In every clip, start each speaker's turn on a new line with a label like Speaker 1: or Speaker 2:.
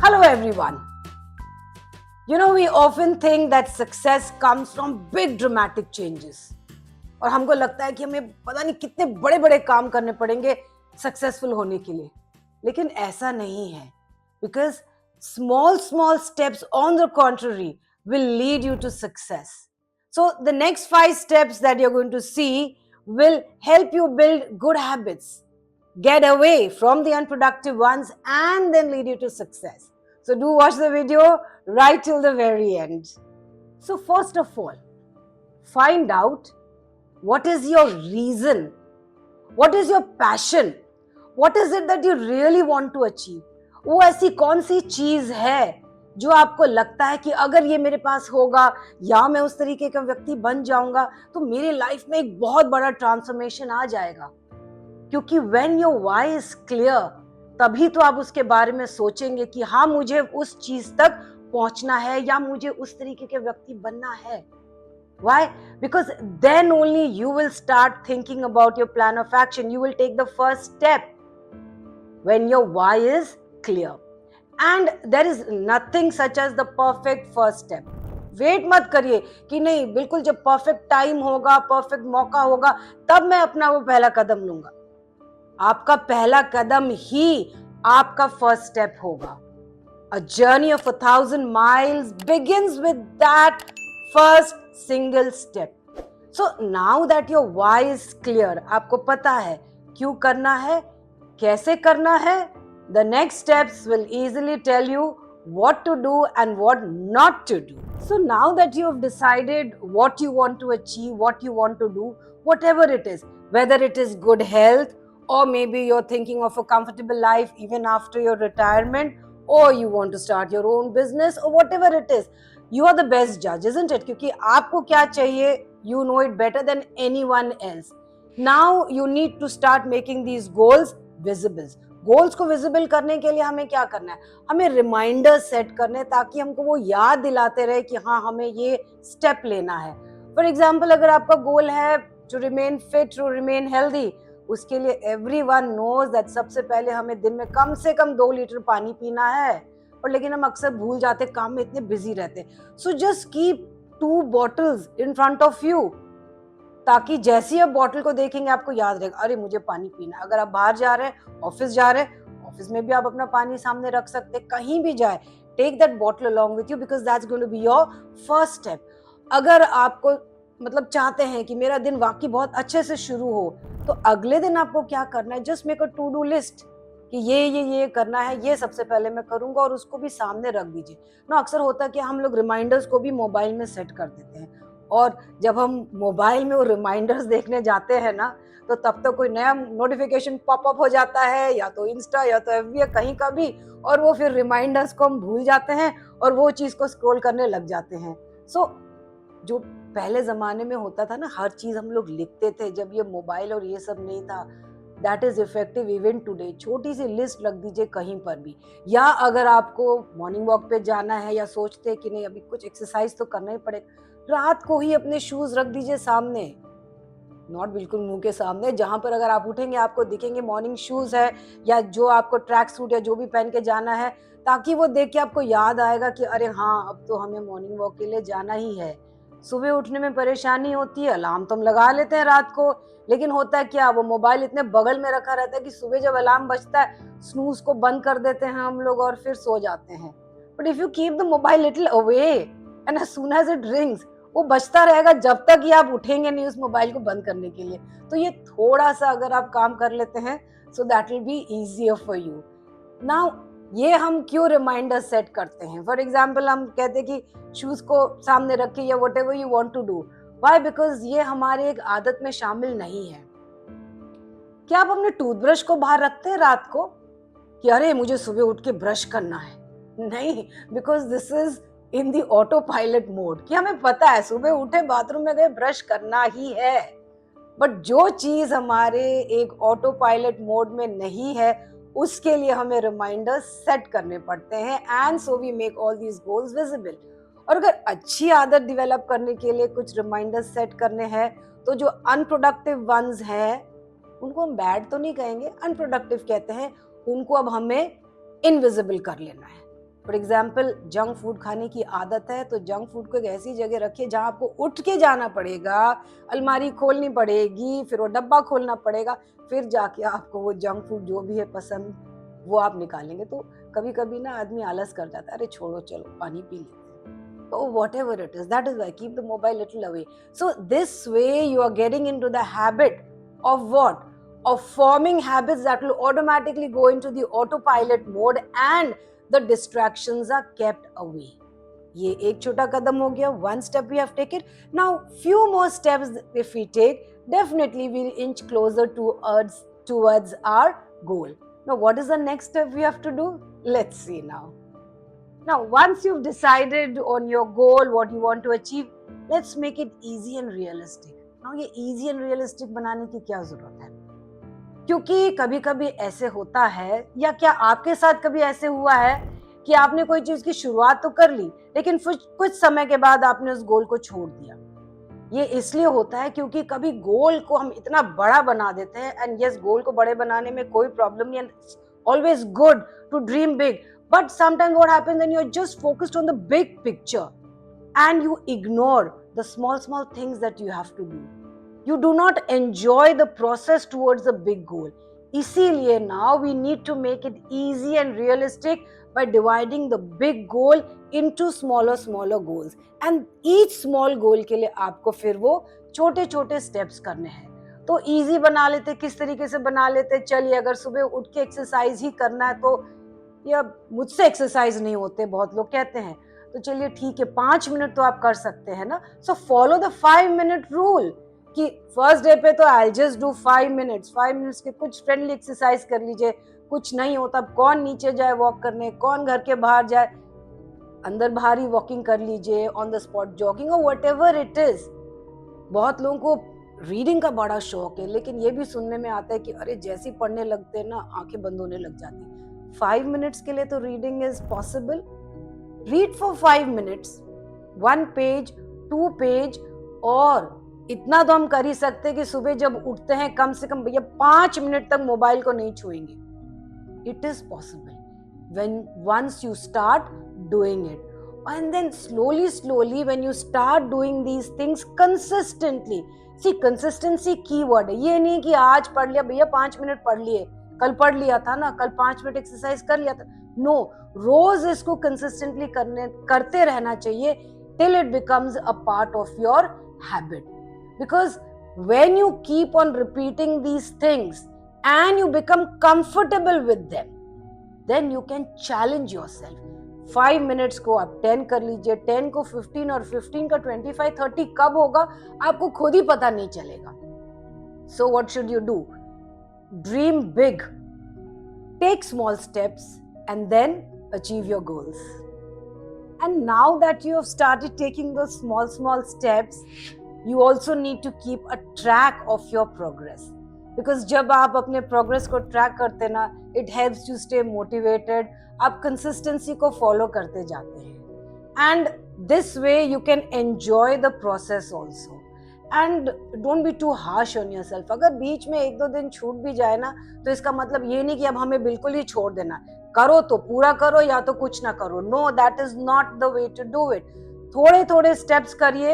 Speaker 1: Hello everyone. We often think that success comes from big dramatic changes. और हमको लगता है कि हमें पता नहीं कितने बड़े बड़े काम करने पड़ेंगे सक्सेसफुल होने के लिए, लेकिन ऐसा नहीं है. Because small steps on the contrary will lead you to success. So the next 5 steps that you're going to see will help you build good habits, get away from the unproductive ones, and then lead you to success. So do watch the video right till the very end. So first of all, find out what is your reason, what is your passion, what is it that you really want to achieve. वो ऐसी कौन सी चीज है जो आपको लगता है कि अगर ये मेरे पास होगा या मैं उस तरीके का व्यक्ति बन जाऊंगा तो मेरी लाइफ में एक बहुत बड़ा ट्रांसफॉर्मेशन आ जाएगा. क्योंकि when your why is clear, तभी तो आप उसके बारे में सोचेंगे कि हाँ मुझे उस चीज तक पहुंचना है या मुझे उस तरीके के व्यक्ति बनना है. Why? Because then only you will start thinking about your plan of action. You will take the first step when your why is clear. And there is nothing such as the perfect first step. Wait मत करिए कि नहीं बिल्कुल जब perfect time होगा, perfect मौका होगा तब मैं अपना वो पहला कदम लूंगा. आपका पहला कदम ही आपका फर्स्ट स्टेप होगा. A journey of 1,000 miles begins with that first single step. So now that your why is clear, आपको पता है क्यों करना है, कैसे करना है, the next steps will easily tell you what to do and what not to do. So now that you have decided what you want to achieve, what you want to do, whatever it is, whether it is good health, or maybe you're thinking of a comfortable life even after your retirement, or you want to start your own business, or whatever it is, you are the best judge, isn't it? क्योंकि आपको क्या चाहिए, you know it better than anyone else. Now you need to start making these goals visible. Goals को visible करने के लिए हमें क्या करना है, हमें रिमाइंडर्स सेट करने ताकि हमको वो याद दिलाते रहे कि हाँ हमें ये स्टेप लेना है. फॉर एग्जाम्पल अगर आपका गोल है to remain fit, to remain healthy, उसके लिए एवरीवन नोज दैट सबसे पहले हमें दिन में कम से कम 2 लीटर पानी पीना है. और लेकिन हम अक्सर भूल जाते, काम में इतने बिजी रहते. So just keep 2 bottles in front of you ताकि जैसे ही आप बॉटल को देखेंगे आपको याद रहेगा अरे मुझे पानी पीना. अगर आप बाहर जा रहे हैं, ऑफिस जा रहे हैं, ऑफिस में भी आप अपना पानी सामने रख सकते हैं. कहीं भी जाए, take that bottle along with you because that's going to be your first step. अगर आपको चाहते हैं कि मेरा दिन वाकई बहुत अच्छे से शुरू हो तो अगले दिन आपको क्या करना है, just make a to do list कि ये करना है, ये सबसे पहले मैं करूंगा और उसको भी सामने रख दीजिए ना. अक्सर होता है कि हम लोग रिमाइंडर्स को भी मोबाइल में सेट कर देते हैं और जब हम मोबाइल में वो रिमाइंडर्स देखने जाते हैं ना तो तब तक कोई नया नोटिफिकेशन पॉपअप हो जाता है, या तो इंस्टा या तो एफबी कहीं का भी, और वो फिर रिमाइंडर्स को हम भूल जाते हैं और वो चीज को स्क्रॉल करने लग जाते हैं. सो जो पहले जमाने में होता था ना, हर चीज हम लोग लिखते थे जब ये मोबाइल और ये सब नहीं था, that is effective even today. छोटी सी लिस्ट रख दीजिए कहीं पर भी, या अगर आपको मॉर्निंग वॉक पे जाना है या सोचते हैं कि नहीं अभी कुछ एक्सरसाइज तो करना ही पड़ेगा, रात को ही अपने शूज रख दीजिए सामने, नॉट बिल्कुल मुंह के सामने, जहां पर अगर आप उठेंगे आपको दिखेंगे मॉर्निंग शूज है या जो आपको ट्रैक सूट या जो भी पहन के जाना है, ताकि वो देख के आपको याद आएगा कि अरे हाँ अब तो हमें मॉर्निंग वॉक के लिए जाना ही है. सुबह उठने में परेशानी होती है, अलार्म तो हम लगा लेते हैं रात को, लेकिन होता है क्या, वो मोबाइल इतने बगल में रखा रहता है कि सुबह जब अलार्म बजता है स्नूज को बंद कर देते हैं हम लोग और फिर सो जाते हैं. But if you keep the mobile little away and as soon as it rings, वो बजता रहेगा जब तक ही आप उठेंगे नहीं उस मोबाइल को बंद करने के लिए. तो ये थोड़ा सा अगर आप काम कर लेते हैं so that will be easier for you. Now ये हम क्यों रिमाइंडर सेट करते हैं? फॉर एग्जाम्पल हम कहते हैं कि शूज को सामने रखिए या whatever you want to do. Why? Because ये हमारे एक आदत में शामिल नहीं है. क्या आप अपने टूथब्रश को बाहर रखते हैं रात को कि अरे मुझे सुबह उठ के ब्रश करना है? नहीं, because this is in the auto pilot mode कि हमें पता है सुबह उठे बाथरूम में गए ब्रश करना ही है. बट जो चीज हमारे एक ऑटो पायलट मोड में नहीं है उसके लिए हमें रिमाइंडर्स सेट करने पड़ते हैं, and so we make all these goals visible. और अगर अच्छी आदत डेवलप करने के लिए कुछ रिमाइंडर्स सेट करने हैं तो जो अनप्रोडक्टिव वंस हैं उनको हम बैड तो नहीं कहेंगे, अनप्रोडक्टिव कहते हैं, उनको अब हमें इनविजिबल कर लेना है. फॉर एग्जाम्पल जंक फूड खाने की आदत है तो जंक फूड को एक ऐसी जगह रखिए जहां आपको उठ के जाना पड़ेगा, अलमारी खोलनी पड़ेगी, फिर वो डब्बा खोलना पड़ेगा, फिर जाके आपको वो जंक फूड जो भी है पसंद वो आप निकालेंगे। तो कभी कभी ना आदमी आलस कर जाता है, अरे छोड़ो चलो पानी पी लेते हैं। तो whatever it is, that is why keep the mobile little away. So this way you are getting into the habit of what? Of forming habits that will automatically go into the autopilot mode and the distractions are kept away. ये एक छोटा कदम हो गया, one step we have taken. Now few more steps if we take, definitely we'll inch closer towards our goal. Now what is the next step we have to do? Let's see now. Now once you've decided on your goal, what you want to achieve, let's make it easy and realistic. Now ये easy and realistic बनाने की क्या जरूरत है? क्योंकि कभी कभी ऐसे होता है, या क्या आपके साथ कभी ऐसे हुआ है कि आपने कोई चीज की शुरुआत तो कर ली लेकिन कुछ समय के बाद आपने उस गोल को छोड़ दिया। ये इसलिए होता है क्योंकि कभी गोल को हम इतना बड़ा बना देते हैं, एंड यस गोल को बड़े बनाने में कोई प्रॉब्लम नहीं, always good to dream big, but sometimes what happens when you are just focused on the big picture and you ignore the small things that you have to do. You do not enjoy the process towards the big goal. इसीलिए now we need to make it easy and realistic by dividing the big goal into smaller goals, and each small goal के लिए आपको फिर वो छोटे छोटे steps करने हैं। तो easy बना लेते, किस तरीके से बना लेते, चलिए अगर सुबह उठ के एक्सरसाइज ही करना है तो, या मुझसे एक्सरसाइज नहीं होते बहुत लोग कहते हैं, तो चलिए ठीक है 5 मिनट तो आप कर सकते हैं ना। So follow the 5 minute rule कि फर्स्ट डे पे तो I just do 5 minutes, 5 minutes के कुछ फ्रेंडली एक्सरसाइज कर लीजिए, कुछ नहीं होता कौन नीचे जाए वॉक करने, कौन घर के बाहर जाए, अंदर बाहर ही वॉकिंग कर लीजिए, ऑन द स्पॉट जॉगिंग और व्हाटएवर इट इज। बहुत लोगों को रीडिंग का बड़ा शौक है, लेकिन ये भी सुनने में आता है कि अरे जैसे ही पढ़ने लगते हैं ना आंखें बंद होने लग जाती। 5 मिनट्स के लिए तो reading is possible. Read for 5 minutes, 1 page, 2 page, और इतना तो हम कर ही सकते हैं कि सुबह जब उठते हैं कम से कम भैया 5 मिनट तक मोबाइल को नहीं छुएंगे। It is possible when once you start doing it, and then slowly when you start doing these things consistently. See, consistency keyword है। ये नहीं कि आज पढ़ लिया भैया 5 मिनट पढ़ लिए, कल पढ़ लिया था ना, कल 5 मिनट एक्सरसाइज कर लिया था। नो, रोज इसको कंसिस्टेंटली करते रहना चाहिए till it becomes a part of your habit. Because when you keep on repeating these things and you become comfortable with them, then you can challenge yourself. 5 minutes को आप 10 कर लीजिए, 10 को 15 और 15 का 25, 30 कब होगा आपको खुद ही पता नहीं चलेगा। So what should you do? Dream big, take small steps, and then achieve your goals. And now that you have started taking those small steps, you also need to keep a track of your progress. Because जब आप अपने progress को track करते ना, it helps you stay motivated. आप consistency को follow करते जाते हैं, and this way you can enjoy the process also. And don't be too harsh on yourself. अगर बीच में 1-2 दिन छूट भी जाए ना, तो इसका मतलब ये नहीं कि अब हमें बिल्कुल ही छोड़ देना। करो तो पूरा करो या तो कुछ ना करो। No, that is not the way to do it. थोड़े थोड़े स्टेप्स करिए,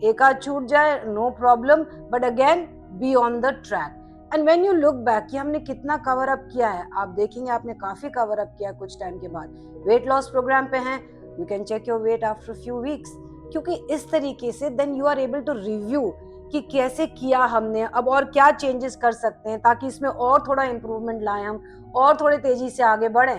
Speaker 1: एक आध छूट जाए no problem, but again be on the track. And when you look back कि हमने कितना कवर अप किया है, आप देखेंगे आपने काफी कवर अप किया कुछ टाइम के बाद। वेट लॉस प्रोग्राम पे हैं, you can check your weight after few weeks, क्योंकि इस तरीके से then you are able to review कि कैसे किया हमने, अब और क्या चेंजेस कर सकते हैं ताकि इसमें और थोड़ा इंप्रूवमेंट लाएं हम, और थोड़े तेजी से आगे बढ़े।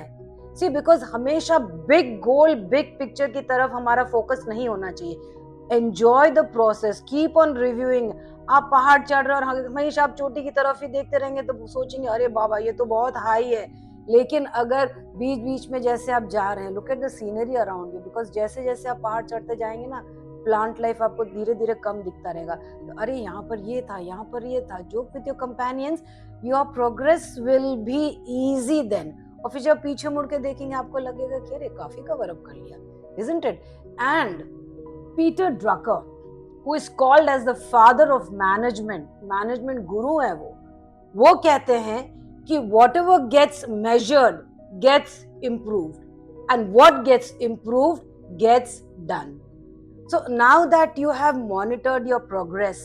Speaker 1: सी, बिकॉज हमेशा बिग गोल बिग पिक्चर की तरफ हमारा फोकस नहीं होना चाहिए। Enjoy the process, keep on reviewing. आप पहाड़ चढ़ रहे और हमेशा आप चोटी की तरफ ही देखते रहेंगे तो सोचेंगे अरे बाबा ये तो बहुत हाई है, लेकिन अगर बीच बीच में जैसे आप जा रहे हैं, look at the scenery around you, because जैसे जैसे आप पहाड़ चढ़ते जाएंगे ना, प्लांट लाइफ आपको धीरे धीरे कम दिखता रहेगा। तो अरे यहाँ पर ये था, यहाँ पर ये था। Joke with your companions, your progress will be easy then. और फिर जब पीछे मुड़ के देखेंगे आपको लगेगा कि अरे काफी कवर अप कर लिया, isn't it? And Peter Drucker, who is called as the father of management गुरु है वो कहते हैं कि whatever gets measured gets improved. and what gets improved gets done. So now that you have monitored your progress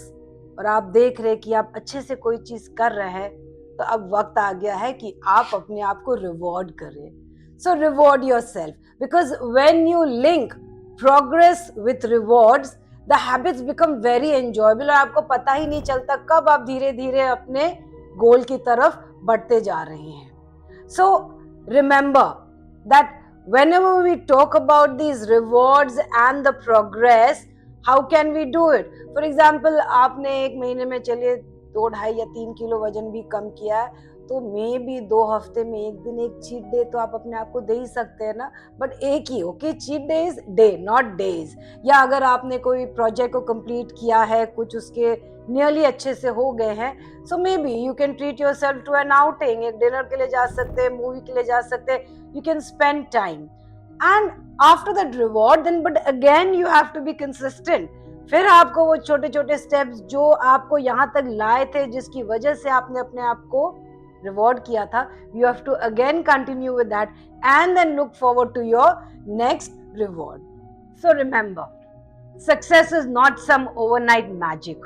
Speaker 1: और आप देख रहे कि आप अच्छे से कोई चीज कर रहे हैं, तो अब वक्त आ गया है कि आप अपने आप को रिवॉर्ड करें. So reward yourself, because when you link progress with rewards, the habits become very enjoyable और आपको पता ही नहीं चलता कब आप धीरे धीरे अपने गोल की तरफ बढ़ते जा रहे हैं. So remember that whenever we talk about these rewards and the progress, how can we do it? For example, आपने एक महीने में चलिए 2, 2.5 या 3 किलो वजन भी कम किया है, तो मे भी 2 हफ्ते में एक दिन एक चीट डे तो आप अपने आप को दे ही सकते हैं ना, बट एक ही. Okay, cheat day is day, not days. या अगर आपने कोई प्रोजेक्ट को कंप्लीट किया है, कुछ उसके नियरली अच्छे से हो गए हैं, so maybe you can treat yourself to an outing. एक डिनर के लिए जा सकते हैं, मूवी के लिए जा सकते हैं. You can spend time and after that reward then, but again you have to be consistent. फिर आपको वो छोटे छोटे स्टेप्स जो आपको यहाँ तक लाए थे, जिसकी वजह से आपने अपने आप को रिवॉर्ड किया था, you have to again continue with that and then look forward to your next reward. So remember, success is not some overnight magic.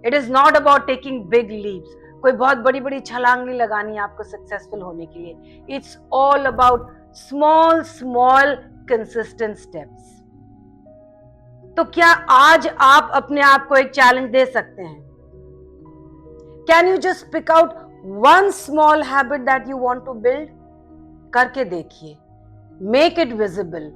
Speaker 1: It is not about taking big leaps. कोई बहुत बड़ी बड़ी छलांग नहीं लगानी है आपको सक्सेसफुल होने के लिए. It's all about small consistent steps. तो क्या आज आप अपने आप को एक चैलेंज दे सकते हैं? Can you just pick out one small habit that you want to build? करके देखिए. Make it visible,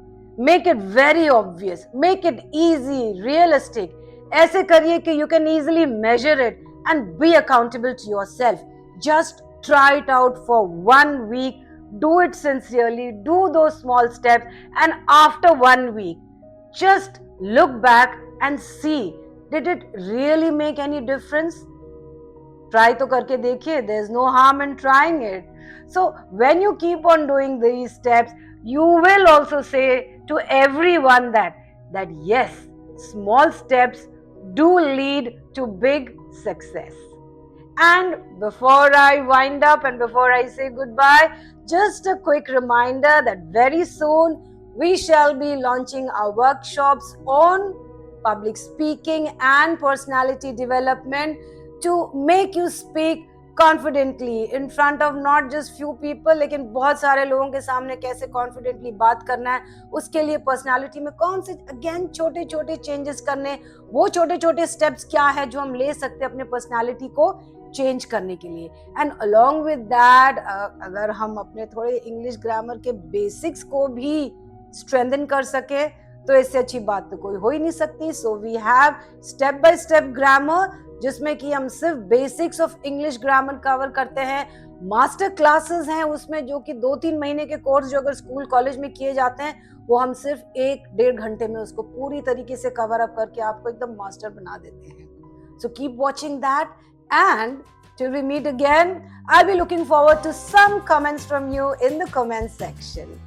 Speaker 1: make it very obvious, make it easy, realistic. ऐसे करिए कि you can easily measure it and be accountable to yourself. Just try it out for 1 week. Do it sincerely, do those small steps, and after 1 week, just look back and see, did it really make any difference? Try to करके देखिए. There's no harm in trying it. So when you keep on doing these steps, you will also say to everyone that yes, small steps do lead to big success. And before I wind up and before I say goodbye, just a quick reminder that very soon we shall be launching our workshops on public speaking and personality development to make you speak confidently in front of not just few people, लेकिन बहुत सारे लोगों के सामने कैसे confidently बात करना है. उसके लिए पर्सनालिटी में कौन से अगेन छोटे छोटे चेंजेस करने, वो छोटे छोटे स्टेप्स क्या है जो हम ले सकते हैं अपने पर्सनालिटी को चेंज करने के लिए. एंड अलॉन्ग विद दैट, अगर हम अपने थोड़े इंग्लिश ग्रामर के बेसिक्स को भी स्ट्रेंथन कर सके, तो इससे अच्छी बात तो कोई हो ही नहीं सकती. So we have step by step grammar, जिसमें कि हम सिर्फ basics of English grammar cover करते हैं. मास्टर क्लासेस हैं उसमें, जो कि 2-3 महीने के कोर्स जो अगर स्कूल कॉलेज में किए जाते हैं, वो हम सिर्फ 1-1.5 घंटे में उसको पूरी तरीके से कवर अप करके आपको एकदम मास्टर बना देते हैं. So keep watching that, and till we meet again, I'll be looking forward to some comments from you in the comment section.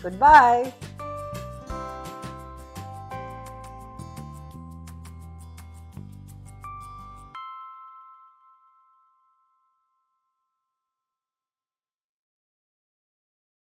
Speaker 1: Goodbye.